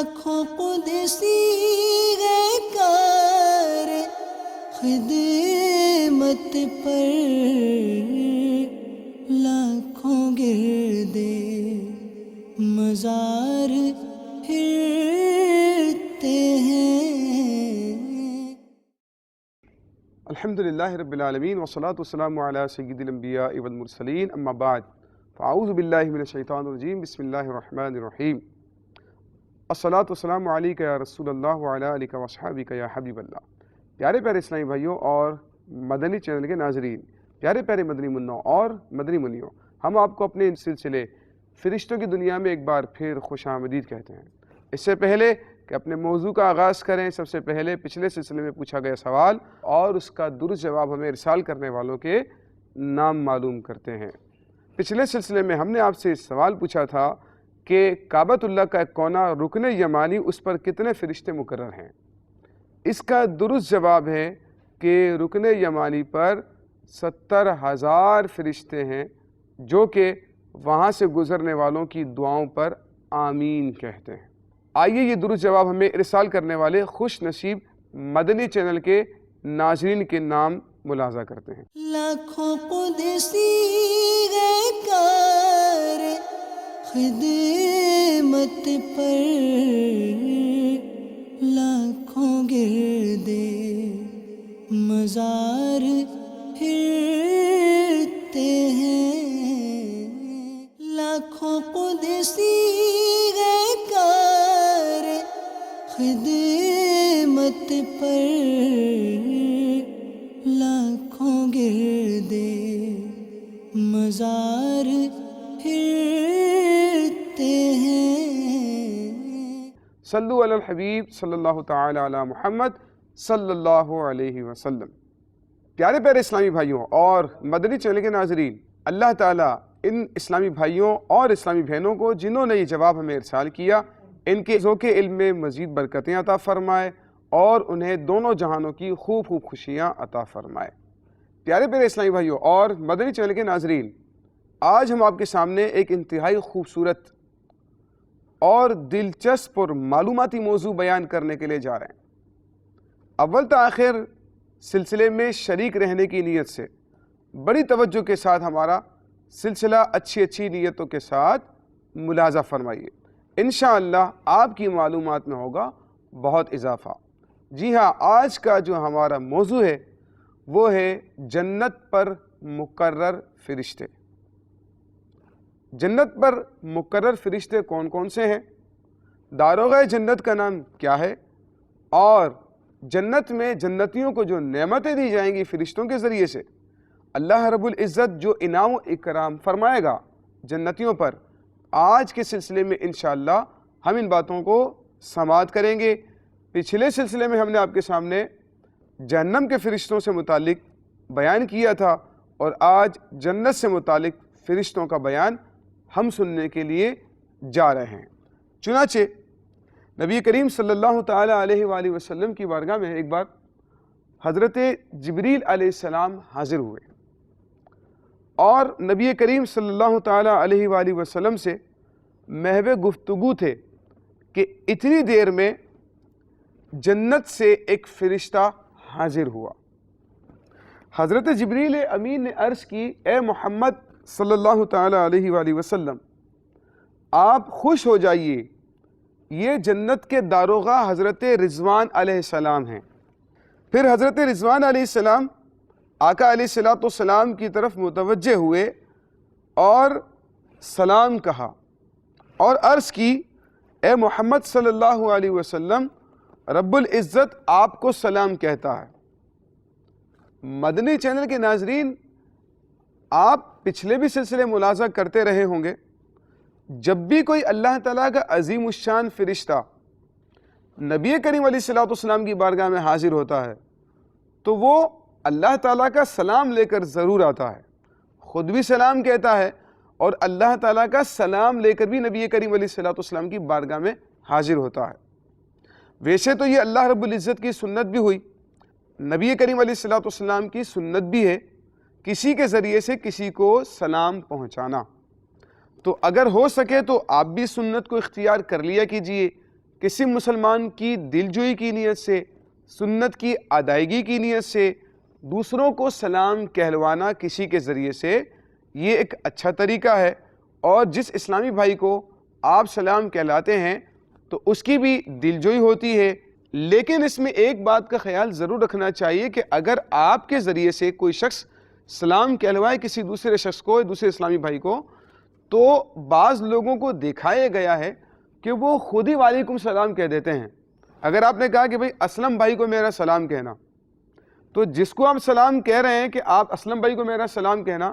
لاکھوں قدسی گئے کار خدمت پر، لاکھوں گردے مزار پھرتے ہیں۔ الحمدللہ رب العالمین والصلاة والسلام علی سید الانبیاء والمرسلین، اما بعد فاعوذ باللہ من الشیطان الرجیم، بسم اللہ الرحمن الرحیم۔ الصلاة والسلام علیکہ یا رسول اللہ وعلی آلہ واصحابہ یا حبیب اللہ۔ پیارے پیارے اسلامی بھائیوں اور مدنی چینل کے ناظرین، پیارے پیارے مدنی منوں اور مدنی منیوں، ہم آپ کو اپنے سلسلے فرشتوں کی دنیا میں ایک بار پھر خوش آمدید کہتے ہیں۔ اس سے پہلے کہ اپنے موضوع کا آغاز کریں، سب سے پہلے پچھلے سلسلے میں پوچھا گیا سوال اور اس کا درست جواب ہمیں ارسال کرنے والوں کے نام معلوم کرتے ہیں۔ پچھلے سلسلے میں ہم نے آپ سے سوال پوچھا تھا کہ کعبۃ اللہ کا ایک کونا رکن یمانی، اس پر کتنے فرشتے مقرر ہیں؟ اس کا درست جواب ہے کہ رکن یمانی پر 70,000 فرشتے ہیں جو کہ وہاں سے گزرنے والوں کی دعاؤں پر آمین کہتے ہیں۔ آئیے یہ درست جواب ہمیں ارسال کرنے والے خوش نصیب مدنی چینل کے ناظرین کے نام ملاحظہ کرتے ہیں۔ لاکھوں قدسی گئے کار خدمت پر، لاکھوں گردے مزار پھرتے ہیں۔ لاکھوں قدسی گئے کار خدمت پر، لاکھوں گردے مزار پھرتے ہیں۔ صلو علی الحبیب صلی اللہ تعالی علی محمد صلی اللہ علیہ وسلم۔ پیارے پیارے اسلامی بھائیوں اور مدنی چینل کے ناظرین، اللہ تعالیٰ ان اسلامی بھائیوں اور اسلامی بہنوں کو جنہوں نے یہ جواب ہمیں ارسال کیا، ان کے ذوق علم میں مزید برکتیں عطا فرمائے اور انہیں دونوں جہانوں کی خوب خوب خوشیاں عطا فرمائے۔ پیارے پیارے اسلامی بھائیوں اور مدنی چینل کے ناظرین، آج ہم آپ کے سامنے ایک انتہائی خوبصورت اور دلچسپ اور معلوماتی موضوع بیان کرنے کے لیے جا رہے ہیں۔ اول تا آخر سلسلے میں شریک رہنے کی نیت سے بڑی توجہ کے ساتھ ہمارا سلسلہ اچھی نیتوں کے ساتھ ملاحظہ فرمائیے۔ انشاءاللہ آپ کی معلومات میں ہوگا بہت اضافہ۔ جی ہاں، آج کا جو ہمارا موضوع ہے وہ ہے جنت پر مقرر فرشتے۔ جنت پر مقرر فرشتے کون کون سے ہیں؟ داروغہ جنت کا نام کیا ہے؟ اور جنت میں جنتیوں کو جو نعمتیں دی جائیں گی فرشتوں کے ذریعے سے، اللہ رب العزت جو انعام و اکرام فرمائے گا جنتیوں پر، آج کے سلسلے میں انشاءاللہ ہم ان باتوں کو سماعت کریں گے۔ پچھلے سلسلے میں ہم نے آپ کے سامنے جہنم کے فرشتوں سے متعلق بیان کیا تھا اور آج جنت سے متعلق فرشتوں کا بیان ہم سننے کے لیے جا رہے ہیں۔ چنانچہ نبی کریم صلی اللہ تعالی علیہ وآلہ وسلم کی بارگاہ میں ایک بار حضرت جبریل علیہ السلام حاضر ہوئے اور نبی کریم صلی اللہ تعالی علیہ وآلہ وسلم سے محو گفتگو تھے کہ اتنی دیر میں جنت سے ایک فرشتہ حاضر ہوا۔ حضرت جبریل امین نے عرض کی، اے محمد صلی اللہ تعالی علیہ وآلہ وسلم، آپ خوش ہو جائیے، یہ جنت کے داروغہ حضرت رضوان علیہ السلام ہیں۔ پھر حضرت رضوان علیہ السلام آقا علیہ السلام کی طرف متوجہ ہوئے اور سلام کہا اور عرض کی، اے محمد صلی اللہ علیہ وسلم، رب العزت آپ کو سلام کہتا ہے۔ مدنی چینل کے ناظرین، آپ پچھلے بھی سلسلے ملاحظہ کرتے رہے ہوں گے، جب بھی کوئی اللہ تعالیٰ کا عظیم الشان فرشتہ نبی کریم علیہ السلام کی بارگاہ میں حاضر ہوتا ہے تو وہ اللہ تعالیٰ کا سلام لے کر ضرور آتا ہے، خود بھی سلام کہتا ہے اور اللہ تعالیٰ کا سلام لے کر بھی نبی کریم علیہ السلام کی بارگاہ میں حاضر ہوتا ہے۔ ویسے تو یہ اللہ رب العزت کی سنت بھی ہوئی، نبی کریم علیہ السلام کی سنت بھی ہے کسی کے ذریعے سے کسی کو سلام پہنچانا۔ تو اگر ہو سکے تو آپ بھی سنت کو اختیار کر لیا کیجئے کسی مسلمان کی دلجوئی کی نیت سے، سنت کی ادائیگی کی نیت سے دوسروں کو سلام کہلوانا کسی کے ذریعے سے، یہ ایک اچھا طریقہ ہے۔ اور جس اسلامی بھائی کو آپ سلام کہلاتے ہیں تو اس کی بھی دلجوئی ہوتی ہے، لیکن اس میں ایک بات کا خیال ضرور رکھنا چاہیے کہ اگر آپ کے ذریعے سے کوئی شخص سلام کہلوائے کسی دوسرے شخص کو، دوسرے اسلامی بھائی کو، تو بعض لوگوں کو دکھایا گیا ہے کہ وہ خود ہی وعلیکم السلام کہہ دیتے ہیں۔ اگر آپ نے کہا کہ بھئی اسلم بھائی کو میرا سلام کہنا، تو جس کو آپ سلام کہہ رہے ہیں کہ آپ اسلم بھائی کو میرا سلام کہنا،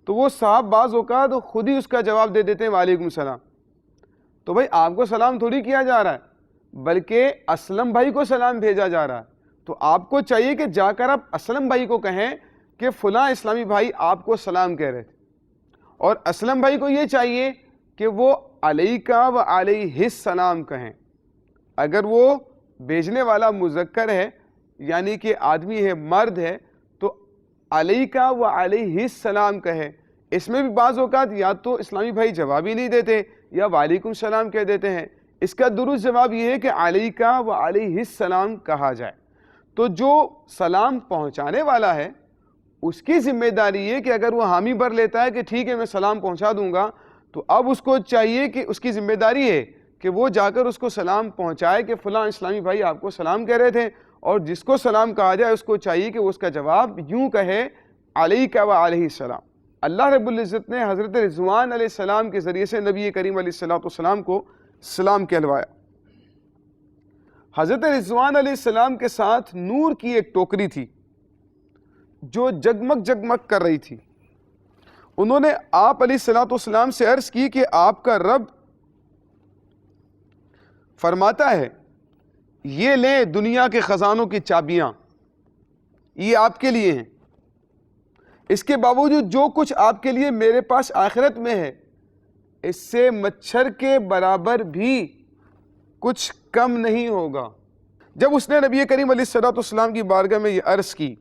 تو وہ صاحب بعض اوقات خود ہی اس کا جواب دے دیتے ہیں وعلیکم السلام۔ تو بھئی آپ کو سلام تھوڑی کیا جا رہا ہے، بلکہ اسلم بھائی کو سلام بھیجا جا رہا ہے۔ تو آپ کو چاہیے کہ جا کر آپ اسلم بھائی کو کہیں کہ فلاں اسلامی بھائی آپ کو سلام کہہ رہے تھے، اور اسلم بھائی کو یہ چاہیے کہ وہ علیکہ و علیہ السلام کہیں۔ اگر وہ بھیجنے والا مذکر ہے یعنی کہ آدمی ہے، مرد ہے، تو علیکہ و علیہ السلام کہے۔ اس میں بھی بعض اوقات یا تو اسلامی بھائی جواب ہی نہیں دیتے یا وعلیکم السلام کہہ دیتے ہیں۔ اس کا درست جواب یہ ہے کہ علیکہ و علیہ السلام کہا جائے۔ تو جو سلام پہنچانے والا ہے اس کی ذمہ داری ہے کہ اگر وہ حامی بھر لیتا ہے کہ ٹھیک ہے میں سلام پہنچا دوں گا، تو اب اس کو چاہیے کہ اس کی ذمہ داری ہے کہ وہ جا کر اس کو سلام پہنچائے کہ فلاں اسلامی بھائی آپ کو سلام کہہ رہے تھے، اور جس کو سلام کہا جائے اس کو چاہیے کہ وہ اس کا جواب یوں کہے علیکہ و علیہ السلام۔ اللہ رب العزت نے حضرت رضوان علیہ السلام کے ذریعے سے نبی کریم علیہ السلام کو سلام کہلوایا۔ حضرت رضوان علیہ السلام کے ساتھ نور کی ایک ٹوکری تھی جو جگمگ جگمگ کر رہی تھی۔ انہوں نے آپ علیہ السلام سے عرض کی کہ آپ کا رب فرماتا ہے یہ لیں دنیا کے خزانوں کی چابیاں، یہ آپ کے لیے ہیں، اس کے باوجود جو کچھ آپ کے لیے میرے پاس آخرت میں ہے اس سے مچھر کے برابر بھی کچھ کم نہیں ہوگا۔ جب اس نے نبی کریم علیہ السلام کی بارگاہ میں یہ عرض کی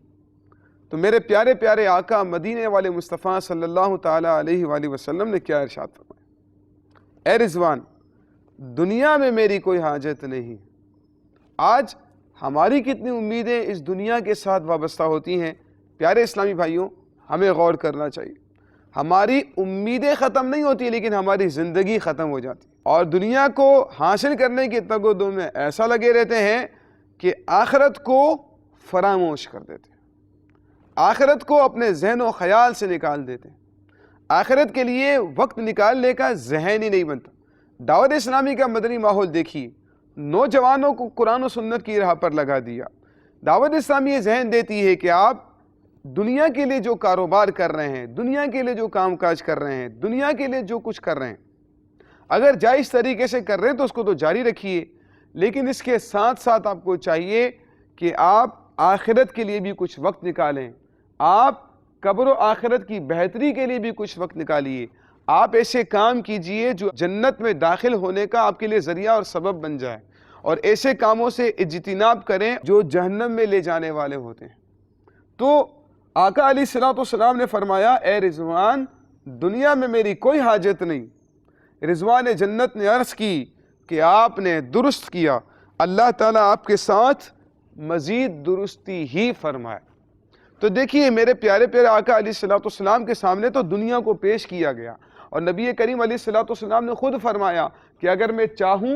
تو میرے پیارے پیارے آقا مدینے والے مصطفیٰ صلی اللہ تعالی علیہ وآلہ وسلم نے کیا ارشاد فرمایا؟ اے رضوان، دنیا میں میری کوئی حاجت نہیں۔ آج ہماری کتنی امیدیں اس دنیا کے ساتھ وابستہ ہوتی ہیں۔ پیارے اسلامی بھائیوں، ہمیں غور کرنا چاہیے۔ ہماری امیدیں ختم نہیں ہوتی لیکن ہماری زندگی ختم ہو جاتی، اور دنیا کو حاصل کرنے کی تگ و دو میں ایسا لگے رہتے ہیں کہ آخرت کو فراموش کر دیتے ہیں، آخرت کو اپنے ذہن و خیال سے نکال دیتے ہیں، آخرت کے لیے وقت نکالنے کا ذہن ہی نہیں بنتا۔ دعوت اسلامی کا مدنی ماحول دیکھیے، نوجوانوں کو قرآن و سنت کی راہ پر لگا دیا۔ دعوت اسلامی یہ ذہن دیتی ہے کہ آپ دنیا کے لیے جو کاروبار کر رہے ہیں، دنیا کے لیے جو کام کاج کر رہے ہیں، دنیا کے لیے جو کچھ کر رہے ہیں، اگر جائز طریقے سے کر رہے ہیں تو اس کو تو جاری رکھیے، لیکن اس کے ساتھ ساتھ آپ کو چاہیے کہ آپ آخرت کے لیے بھی کچھ وقت نکالیں، آپ قبر و آخرت کی بہتری کے لیے بھی کچھ وقت نکالیے، آپ ایسے کام کیجئے جو جنت میں داخل ہونے کا آپ کے لیے ذریعہ اور سبب بن جائے، اور ایسے کاموں سے اجتناب کریں جو جہنم میں لے جانے والے ہوتے ہیں۔ تو آقا علیہ السلام نے فرمایا اے رضوان، دنیا میں میری کوئی حاجت نہیں۔ رضوان جنت نے عرض کی کہ آپ نے درست کیا، اللہ تعالیٰ آپ کے ساتھ مزید درستی ہی فرمائے۔ تو دیکھیے میرے پیارے پیارے آقا علیہ السلام کے سامنے تو دنیا کو پیش کیا گیا، اور نبی کریم علیہ السلام نے خود فرمایا کہ اگر میں چاہوں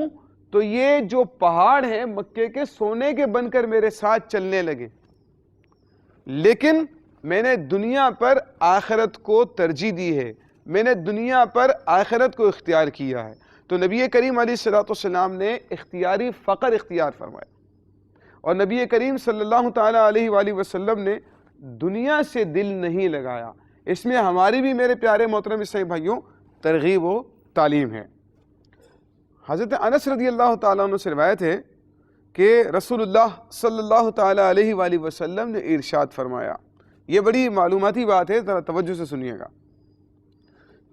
تو یہ جو پہاڑ ہیں مکے کے سونے کے بن کر میرے ساتھ چلنے لگے، لیکن میں نے دنیا پر آخرت کو ترجیح دی ہے، میں نے دنیا پر آخرت کو اختیار کیا ہے۔ تو نبی کریم علیہ السلام نے اختیاری فقر اختیار فرمایا، اور نبی کریم صلی اللہ تعالیٰ علیہ وآلہ وسلم نے دنیا سے دل نہیں لگایا۔ اس میں ہماری بھی میرے پیارے محترم اسلامی بھائیوں ترغیب و تعلیم ہے۔ حضرت انس رضی اللہ تعالیٰ عنہ سے روایت ہے کہ رسول اللہ صلی اللہ تعالیٰ علیہ وآلہ وسلم نے ارشاد فرمایا، یہ بڑی معلوماتی بات ہے، ذرا توجہ سے سنیے گا،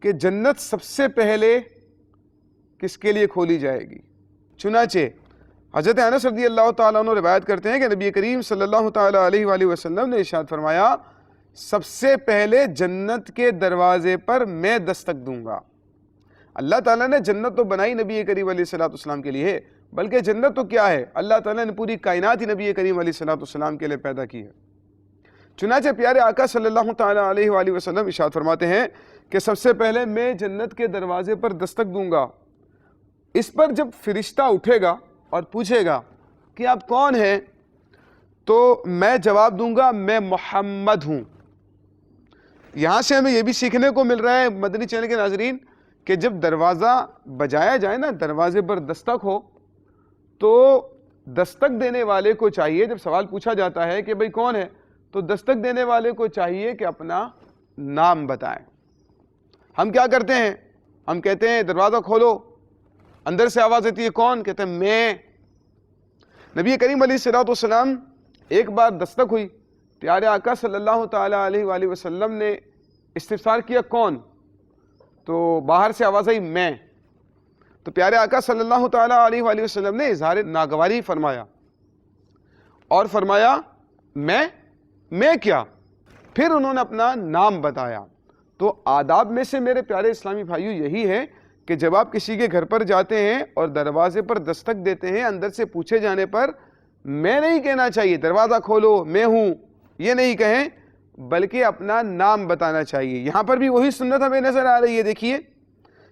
کہ جنت سب سے پہلے کس کے لیے کھولی جائے گی؟ چنانچہ حضرت انس رضی اللہ تعالیٰ عنہ روایت کرتے ہیں کہ نبی کریم صلی اللہ تعالیٰ علیہ وآلہ وسلم نے ارشاد فرمایا، سب سے پہلے جنت کے دروازے پر میں دستک دوں گا۔ اللہ تعالیٰ نے جنت تو بنائی نبی کریم علیہ السلام کے لیے، بلکہ جنت تو کیا ہے، اللہ تعالیٰ نے پوری کائنات ہی نبی کریم علیہ الصلوۃ والسلام کے لیے پیدا کی ہے۔ چنانچہ پیارے آقا صلی اللہ تعالیٰ علیہ وآلہ وسلم ارشاد فرماتے ہیں کہ سب سے پہلے میں جنت کے دروازے پر دستک دوں گا، اس پر جب فرشتہ اٹھے گا اور پوچھے گا کہ آپ کون ہیں، تو میں جواب دوں گا میں محمد ہوں۔ یہاں سے ہمیں یہ بھی سیکھنے کو مل رہا ہے مدنی چینل کے ناظرین کہ جب دروازہ بجایا جائے نا، دروازے پر دستک ہو، تو دستک دینے والے کو چاہیے، جب سوال پوچھا جاتا ہے کہ بھئی کون ہے، تو دستک دینے والے کو چاہیے کہ اپنا نام بتائیں۔ ہم کیا کرتے ہیں، ہم کہتے ہیں دروازہ کھولو، اندر سے آواز آتی ہے کون، کہتے ہیں میں۔ نبی کریم علیہ الصلوۃ والسلام ایک بار دستک ہوئی، پیارے آقا صلی اللہ تعالیٰ علیہ وآلہ وسلم نے استفسار کیا کون، تو باہر سے آواز آئی میں۔ تو پیارے آقا صلی اللہ تعالیٰ علیہ وآلہ وسلم نے اظہار ناگواری فرمایا اور فرمایا میں کیا، پھر انہوں نے اپنا نام بتایا۔ تو آداب میں سے میرے پیارے اسلامی بھائیوں یہی ہے کہ جب آپ کسی کے گھر پر جاتے ہیں اور دروازے پر دستک دیتے ہیں، اندر سے پوچھے جانے پر میں نہیں کہنا چاہیے دروازہ کھولو میں ہوں، یہ نہیں کہیں، بلکہ اپنا نام بتانا چاہیے۔ یہاں پر بھی وہی سنت ہمیں نظر آ رہی ہے۔ دیکھیے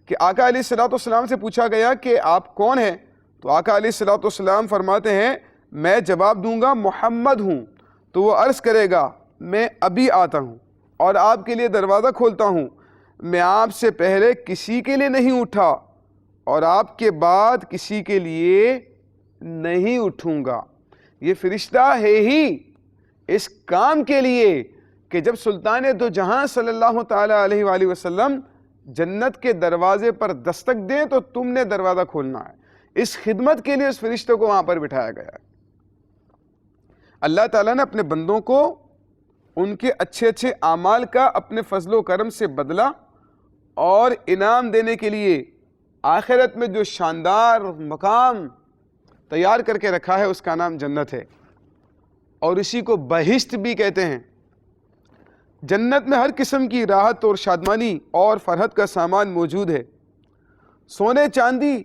کہ آقا علیہ الصلوۃ والسلام سے پوچھا گیا کہ آپ کون ہیں، تو آقا علیہ الصلوۃ والسلام فرماتے ہیں میں جواب دوں گا محمد ہوں۔ تو وہ عرض کرے گا میں ابھی آتا ہوں اور آپ کے لیے دروازہ کھولتا ہوں، میں آپ سے پہلے کسی کے لیے نہیں اٹھا اور آپ کے بعد کسی کے لیے نہیں اٹھوں گا۔ یہ فرشتہ ہے ہی اس کام کے لیے کہ جب سلطان دو جہاں صلی اللہ تعالیٰ علیہ وآلہ وسلم جنت کے دروازے پر دستک دیں تو تم نے دروازہ کھولنا ہے۔ اس خدمت کے لیے اس فرشتے کو وہاں پر بٹھایا گیا ہے۔ اللہ تعالیٰ نے اپنے بندوں کو ان کے اچھے اچھے اعمال کا اپنے فضل و کرم سے بدلہ اور انعام دینے کے لیے آخرت میں جو شاندار مقام تیار کر کے رکھا ہے اس کا نام جنت ہے، اور اسی کو بہشت بھی کہتے ہیں۔ جنت میں ہر قسم کی راحت اور شادمانی اور فرحت کا سامان موجود ہے۔ سونے چاندی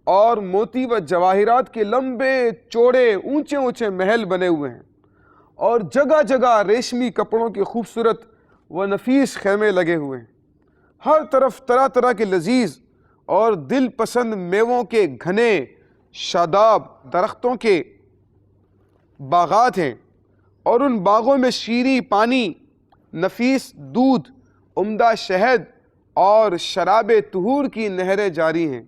اور موتی و جواہرات کے لمبے چوڑے اونچے اونچے محل بنے ہوئے ہیں، اور جگہ جگہ ریشمی کپڑوں کے خوبصورت و نفیس خیمے لگے ہوئے ہیں۔ ہر طرف طرح طرح کے لذیذ اور دل پسند میووں کے گھنے شاداب درختوں کے باغات ہیں، اور ان باغوں میں شیریں پانی، نفیس دودھ، عمدہ شہد اور شراب طہور کی نہریں جاری ہیں۔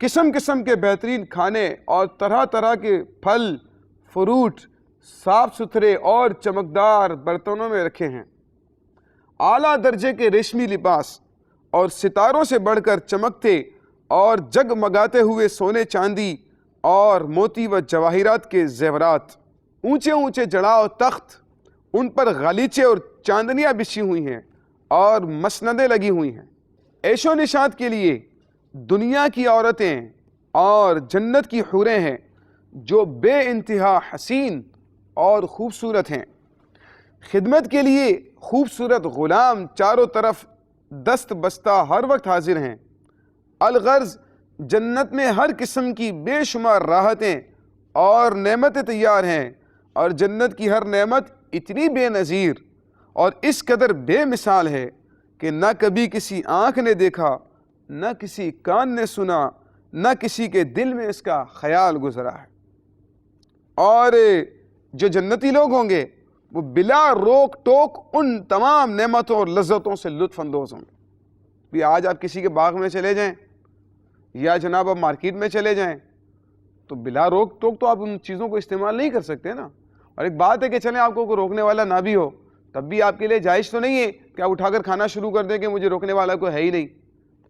قسم قسم کے بہترین کھانے اور طرح طرح کے پھل فروٹ صاف ستھرے اور چمکدار برتنوں میں رکھے ہیں۔ اعلیٰ درجے کے ریشمی لباس اور ستاروں سے بڑھ کر چمکتے اور جگمگاتے ہوئے سونے چاندی اور موتی و جواہرات کے زیورات، اونچے اونچے جڑاؤ تخت، ان پر غالیچے اور چاندنیاں بچھی ہوئی ہیں اور مسندیں لگی ہوئی ہیں۔ عیش و نشاط کے لیے دنیا کی عورتیں اور جنت کی حوریں ہیں جو بے انتہا حسین اور خوبصورت ہیں۔ خدمت کے لیے خوبصورت غلام چاروں طرف دست بستہ ہر وقت حاضر ہیں۔ الغرض جنت میں ہر قسم کی بے شمار راحتیں اور نعمتیں تیار ہیں، اور جنت کی ہر نعمت اتنی بے نظیر اور اس قدر بے مثال ہے کہ نہ کبھی کسی آنکھ نے دیکھا، نہ کسی کان نے سنا، نہ کسی کے دل میں اس کا خیال گزرا ہے۔ اور جو جنتی لوگ ہوں گے وہ بلا روک ٹوک ان تمام نعمتوں اور لذتوں سے لطف اندوز ہوں گے۔ بھی آج آپ کسی کے باغ میں چلے جائیں یا جناب آپ مارکیٹ میں چلے جائیں تو بلا روک ٹوک تو آپ ان چیزوں کو استعمال نہیں کر سکتے نا۔ اور ایک بات ہے کہ چلیں آپ کو کوئی روکنے والا نہ بھی ہو، تب بھی آپ کے لیے جائز تو نہیں ہے کہ آپ اٹھا کر کھانا شروع کر دیں کہ مجھے روکنے والا کوئی ہے ہی نہیں۔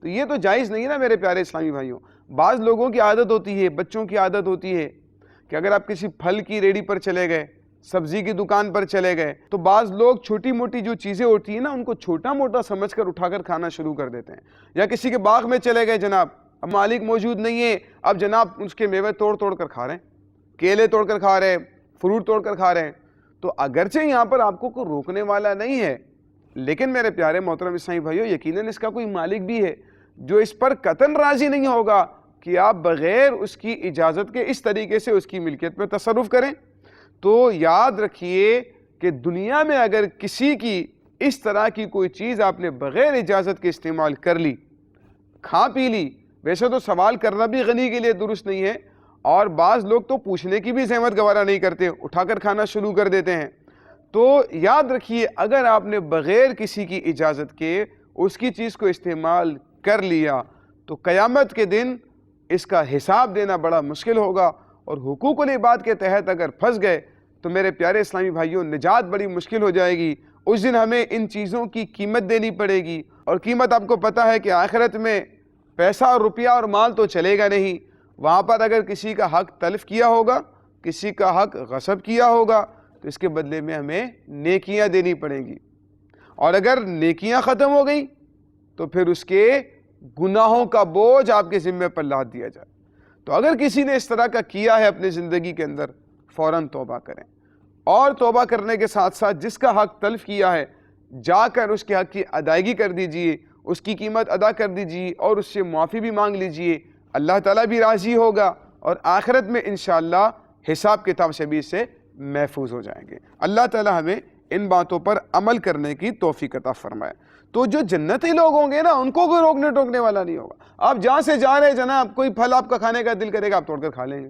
تو یہ تو جائز نہیں ہے نا میرے پیارے اسلامی بھائیوں۔ بعض لوگوں کی عادت ہوتی ہے، بچوں کی عادت ہوتی ہے کہ اگر آپ کسی پھل کی ریڑھی پر چلے گئے، سبزی کی دکان پر چلے گئے، تو بعض لوگ چھوٹی موٹی جو چیزیں ہوتی ہیں نا ان کو چھوٹا موٹا سمجھ کر اٹھا کر کھانا شروع کر دیتے ہیں۔ یا کسی کے باغ میں چلے گئے جناب، اب مالک موجود نہیں ہے، اب جناب اس کے میوے توڑ توڑ کر کھا رہے ہیں، کیلے توڑ کر کھا رہے ہیں، فروٹ توڑ کر کھا رہے ہیں۔ تو اگرچہ یہاں پر آپ کو کوئی روکنے والا نہیں ہے، لیکن میرے پیارے محترم اسلامی بھائیوں یقیناً اس کا کوئی مالک بھی ہے جو اس پر قطعاً راضی نہیں ہوگا کہ آپ بغیر اس کی اجازت کے اس طریقے سے اس کی ملکیت میں تصرف کریں، تو یاد رکھیے کہ دنیا میں اگر کسی کی اس طرح کی کوئی چیز آپ نے بغیر اجازت کے استعمال کر لی، کھا پی لی، ویسے تو سوال کرنا بھی غنی کے لیے درست نہیں ہے، اور بعض لوگ تو پوچھنے کی بھی زحمت گوارا نہیں کرتے، اٹھا کر کھانا شروع کر دیتے ہیں، تو یاد رکھیے اگر آپ نے بغیر کسی کی اجازت کے اس کی چیز کو استعمال کر لیا تو قیامت کے دن اس کا حساب دینا بڑا مشکل ہوگا، اور حقوق العباد کے تحت اگر پھنس گئے تو میرے پیارے اسلامی بھائیوں نجات بڑی مشکل ہو جائے گی۔ اس دن ہمیں ان چیزوں کی قیمت دینی پڑے گی، اور قیمت آپ کو پتہ ہے کہ آخرت میں پیسہ اور روپیہ اور مال تو چلے گا نہیں، وہاں پر اگر کسی کا حق تلف کیا ہوگا، کسی کا حق غصب کیا ہوگا تو اس کے بدلے میں ہمیں نیکیاں دینی پڑیں گی، اور اگر نیکیاں ختم ہو گئیں تو پھر اس کے گناہوں کا بوجھ آپ کے ذمہ پر لاد دیا جائے۔ تو اگر کسی نے اس طرح کا کیا ہے اپنی زندگی کے اندر، فوراً توبہ کریں، اور توبہ کرنے کے ساتھ ساتھ جس کا حق تلف کیا ہے جا کر اس کے حق کی ادائیگی کر دیجئے، اس کی قیمت ادا کر دیجئے، اور اس سے معافی بھی مانگ لیجئے، اللہ تعالیٰ بھی راضی ہوگا، اور آخرت میں انشاءاللہ حساب کتاب سے بھی اس سے محفوظ ہو جائیں گے۔ اللہ تعالیٰ ہمیں ان باتوں پر عمل کرنے کی توفیق عطا فرمائے۔ تو جو جنتی لوگ ہوں گے نا، ان کو کوئی روکنے ٹوکنے والا نہیں ہوگا۔ آپ جہاں سے جا رہے جناب، کوئی پھل آپ کا کھانے کا دل کرے گا آپ توڑ کر کھا لیں گے،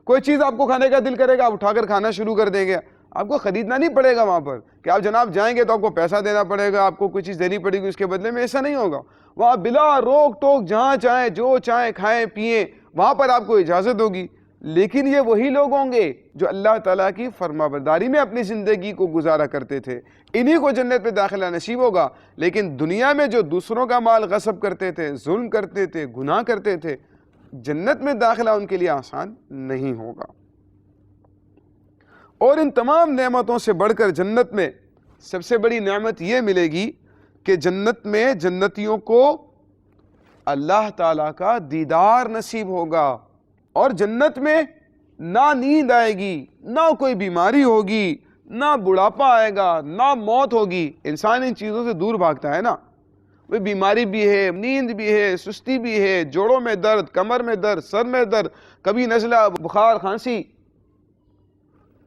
کوئی چیز آپ کو کھانے کا دل کرے گا آپ اٹھا کر کھانا شروع کر دیں گے، آپ کو خریدنا نہیں پڑے گا وہاں پر کہ آپ جناب جائیں گے تو آپ کو پیسہ دینا پڑے گا، آپ کو کوئی چیز دینی پڑے گی اس کے بدلے میں، ایسا نہیں ہوگا۔ وہاں بلا روک ٹوک جہاں چاہیں جو چاہیں کھائیں پئیں، وہاں پر آپ کو اجازت ہوگی۔ لیکن یہ وہی لوگ ہوں گے جو اللہ تعالیٰ کی فرمانبرداری میں اپنی زندگی کو گزارا کرتے تھے، انہی کو جنت میں داخلہ نصیب ہوگا۔ لیکن دنیا میں جو دوسروں کا مال غصب کرتے تھے، ظلم کرتے تھے، گناہ کرتے تھے، جنت میں داخلہ ان کے لیے آسان نہیں ہوگا۔ اور ان تمام نعمتوں سے بڑھ کر جنت میں سب سے بڑی نعمت یہ ملے گی کہ جنت میں جنتیوں کو اللہ تعالیٰ کا دیدار نصیب ہوگا، اور جنت میں نہ نیند آئے گی، نہ کوئی بیماری ہوگی، نہ بڑھاپا آئے گا، نہ موت ہوگی۔ انسان ان چیزوں سے دور بھاگتا ہے نا، وہ بیماری بھی ہے، نیند بھی ہے، سستی بھی ہے، جوڑوں میں درد، کمر میں درد، سر میں درد، کبھی نزلہ، بخار، کھانسی،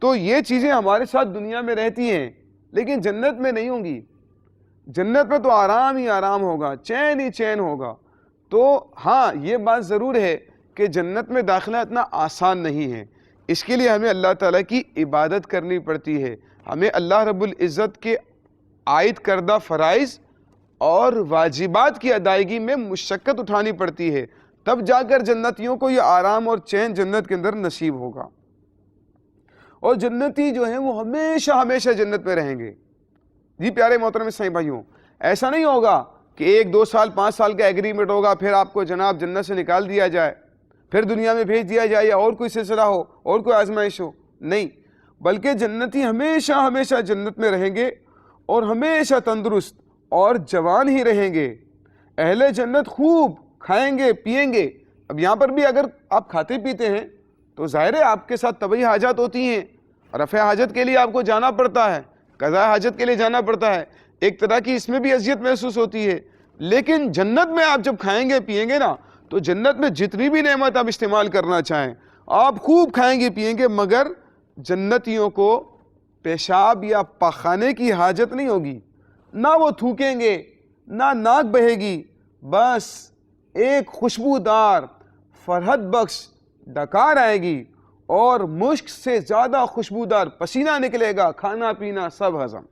تو یہ چیزیں ہمارے ساتھ دنیا میں رہتی ہیں، لیکن جنت میں نہیں ہوں گی۔ جنت میں تو آرام ہی آرام ہوگا، چین ہی چین ہوگا۔ تو ہاں یہ بات ضرور ہے کہ جنت میں داخلہ اتنا آسان نہیں ہے، اس کے لیے ہمیں اللہ تعالیٰ کی عبادت کرنی پڑتی ہے، ہمیں اللہ رب العزت کے عائد کردہ فرائض اور واجبات کی ادائیگی میں مشقت اٹھانی پڑتی ہے، تب جا کر جنتیوں کو یہ آرام اور چین جنت کے اندر نصیب ہوگا۔ اور جنتی جو ہیں وہ ہمیشہ ہمیشہ جنت میں رہیں گے۔ جی پیارے محترم اسلامی بھائیوں، ایسا نہیں ہوگا کہ 1 2 سال 5 سال کا ایگریمنٹ ہوگا پھر آپ کو جناب جنت سے نکال دیا جائے، پھر دنیا میں بھیج دیا جائے، یا اور کوئی سلسلہ ہو اور کوئی آزمائش ہو، نہیں، بلکہ جنتی ہمیشہ ہمیشہ جنت میں رہیں گے، اور ہمیشہ تندرست اور جوان ہی رہیں گے۔ اہل جنت خوب کھائیں گے پیئیں گے۔ اب یہاں پر بھی اگر آپ کھاتے پیتے ہیں تو ظاہر ہے آپ کے ساتھ طبعی حاجات ہوتی ہیں، رفع حاجت کے لیے آپ کو جانا پڑتا ہے، قضاء حاجت کے لیے جانا پڑتا ہے، ایک طرح کی اس میں بھی اذیت محسوس ہوتی ہے۔ لیکن جنت میں آپ جب کھائیں گے پیئیں گے نا، تو جنت میں جتنی بھی نعمت آپ استعمال کرنا چاہیں آپ خوب کھائیں گے پیئیں گے، مگر جنتیوں کو پیشاب یا پاخانے کی حاجت نہیں ہوگی، نہ وہ تھوکیں گے، نہ ناک بہے گی، بس ایک خوشبودار فرحت بخش ڈکار آئے گی، اور مشک سے زیادہ خوشبودار پسینہ نکلے گا، کھانا پینا سب ہضم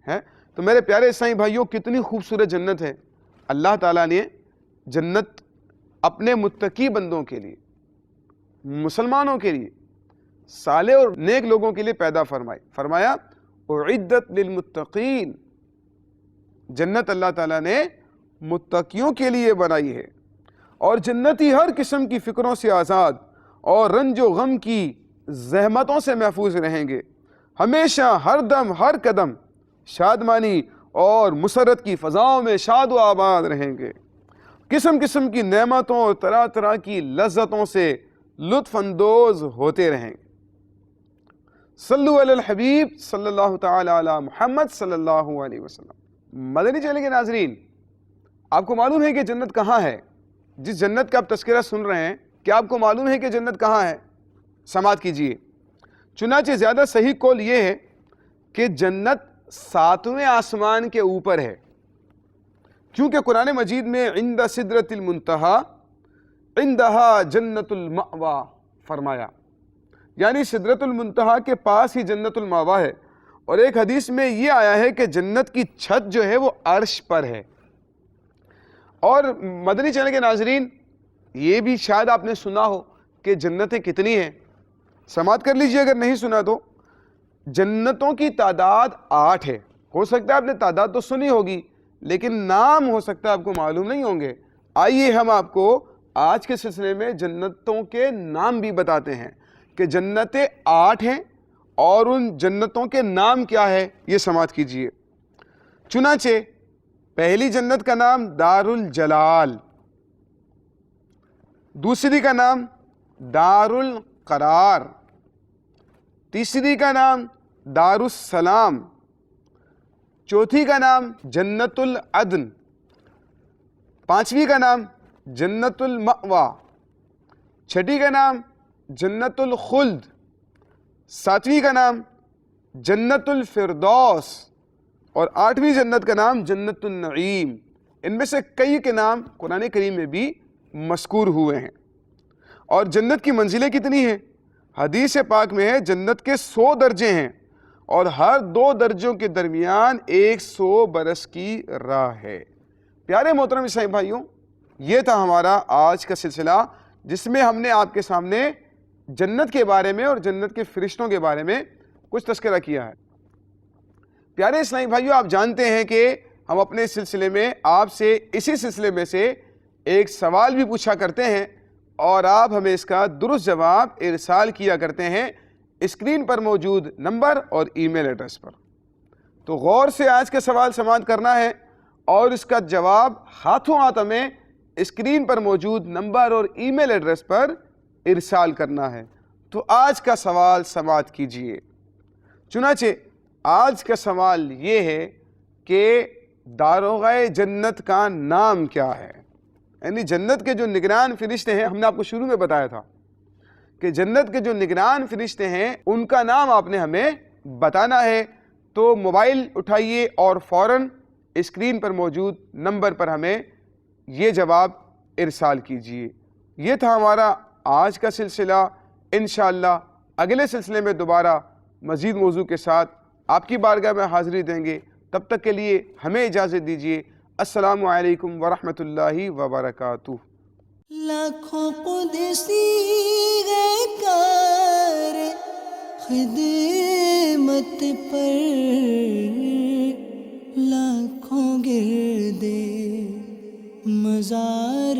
ہے۔ تو میرے پیارے اسلامی بھائیوں، کتنی خوبصورت جنت ہے۔ اللہ تعالیٰ نے جنت اپنے متقی بندوں کے لیے، مسلمانوں کے لیے، صالح اور نیک لوگوں کے لیے پیدا فرمایا اعدت للمتقین۔ جنت اللہ تعالیٰ نے متقیوں کے لیے بنائی ہے، اور جنتی ہر قسم کی فکروں سے آزاد اور رنج و غم کی زحمتوں سے محفوظ رہیں گے، ہمیشہ ہر دم ہر قدم شادمانی اور مسرت کی فضاؤں میں شاد و آباد رہیں گے، قسم قسم کی نعمتوں اور طرح طرح کی لذتوں سے لطف اندوز ہوتے رہیں گے۔ صلو علی الحبیب صلی اللہ تعالی علی محمد صلی اللہ علیہ وسلم۔ مدنی چینل کے ناظرین، آپ کو معلوم ہے کہ جنت کہاں ہے؟ جس جنت کا آپ تذکرہ سن رہے ہیں، کیا آپ کو معلوم ہے کہ جنت کہاں ہے؟ سماعت کیجئے۔ چنانچہ زیادہ صحیح قول یہ ہے کہ جنت 7ویں آسمان کے اوپر ہے، کیونکہ قرآن مجید میں عند سدرۃ المنتہا عندہا جنت المأویٰ فرمایا، یعنی سدرۃ المنتہا کے پاس ہی جنت المأویٰ ہے۔ اور ایک حدیث میں یہ آیا ہے کہ جنت کی چھت جو ہے وہ عرش پر ہے۔ اور مدنی چینل کے ناظرین، یہ بھی شاید آپ نے سنا ہو کہ جنتیں کتنی ہیں۔ سماعت کر لیجئے اگر نہیں سنا تو۔ جنتوں کی تعداد 8 ہے۔ ہو سکتا ہے آپ نے تعداد تو سنی ہوگی، لیکن نام ہو سکتا ہے آپ کو معلوم نہیں ہوں گے۔ آئیے ہم آپ کو آج کے سلسلے میں جنتوں کے نام بھی بتاتے ہیں کہ جنتیں 8 ہیں اور ان جنتوں کے نام کیا ہے، یہ سماعت کیجئے۔ چنانچہ پہلی جنت کا نام دار الجلال، دوسری کا نام دار القرار، تیسری کا نام دار السلام، چوتھی کا نام جنت العدن، پانچویں کا نام جنت المأویٰ، چھٹی کا نام جنت الخلد، ساتویں کا نام جنت الفردوس، اور 8ویں جنت کا نام جنت النعیم۔ ان میں سے کئی کے نام قرآن کریم میں بھی مذکور ہوئے ہیں۔ اور جنت کی منزلیں کتنی ہیں؟ حدیث پاک میں ہے جنت کے 100 درجے ہیں، اور ہر 2 درجوں کے درمیان 100 برس کی راہ ہے۔ پیارے محترم اسلامی بھائیوں، یہ تھا ہمارا آج کا سلسلہ، جس میں ہم نے آپ کے سامنے جنت کے بارے میں اور جنت کے فرشتوں کے بارے میں کچھ تذکرہ کیا ہے۔ پیارے اسلامی بھائیوں، آپ جانتے ہیں کہ ہم اپنے سلسلے میں آپ سے اسی سلسلے میں سے ایک سوال بھی پوچھا کرتے ہیں، اور آپ ہمیں اس کا درست جواب ارسال کیا کرتے ہیں اسکرین پر موجود نمبر اور ای میل ایڈریس پر۔ تو غور سے آج کا سوال سماعت کرنا ہے اور اس کا جواب ہاتھوں ہاتھ ہمیں اسکرین پر موجود نمبر اور ای میل ایڈریس پر ارسال کرنا ہے۔ تو آج کا سوال سماعت کیجئے۔ چنانچہ آج کا سوال یہ ہے کہ داروغہ جنت کا نام کیا ہے؟ یعنی جنت کے جو نگران فرشتے ہیں، ہم نے آپ کو شروع میں بتایا تھا کہ جنت کے جو نگران فرشتے ہیں ان کا نام آپ نے ہمیں بتانا ہے۔ تو موبائل اٹھائیے اور فوراً اسکرین پر موجود نمبر پر ہمیں یہ جواب ارسال کیجئے۔ یہ تھا ہمارا آج کا سلسلہ۔ انشاءاللہ اگلے سلسلے میں دوبارہ مزید موضوع کے ساتھ آپ کی بارگاہ میں حاضری دیں گے۔ تب تک کے لیے ہمیں اجازت دیجیے۔ السلام علیکم ورحمۃ اللہ وبرکاتہ۔ لاکھوں قدسی گئے کار خدمت پر، لاکھوں گردے مزار